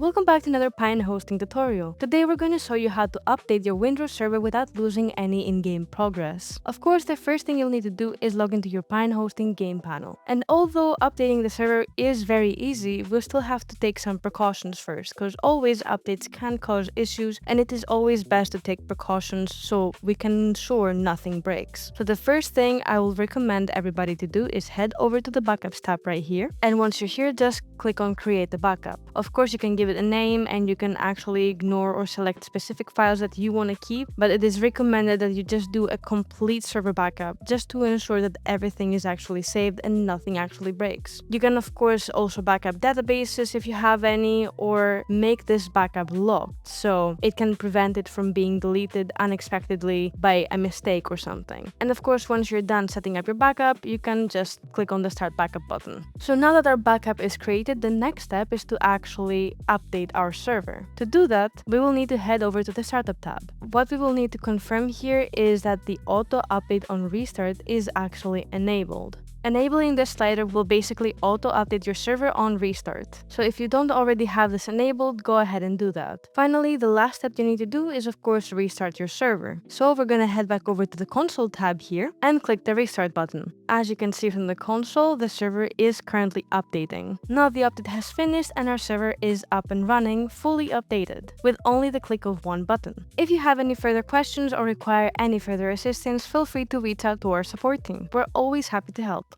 Welcome back to another Pine hosting tutorial. Today we're going to show you how to update your Windrose server without losing any in-game progress. Of course, the first thing you'll need to do is log into your Pine hosting game panel. And although updating the server is very easy, we'll still have to take some precautions first, because always updates can cause issues and it is always best to take precautions so we can ensure nothing breaks. So the first thing I will recommend everybody to do is head over to the backups tab right here. And once you're here, just click on create the backup. Of course, you can give it a name and you can actually ignore or select specific files that you want to keep, but it is recommended that you just do a complete server backup just to ensure that everything is actually saved and nothing actually breaks. You can of course also backup databases if you have any, or make this backup locked so it can prevent it from being deleted unexpectedly by a mistake or something. And of course, once you're done setting up your backup, you can just click on the start backup button. So now that our backup is created, the next step is to actually update our server. To do that, we will need to head over to the startup tab. What we will need to confirm here is that the auto update on restart is actually enabled. Enabling this slider will basically auto-update your server on restart. So if you don't already have this enabled, go ahead and do that. Finally, the last step you need to do is of course restart your server. So we're gonna head back over to the console tab here and click the restart button. As you can see from the console, the server is currently updating. Now the update has finished and our server is up and running, fully updated, with only the click of one button. If you have any further questions or require any further assistance, feel free to reach out to our support team. We're always happy to help.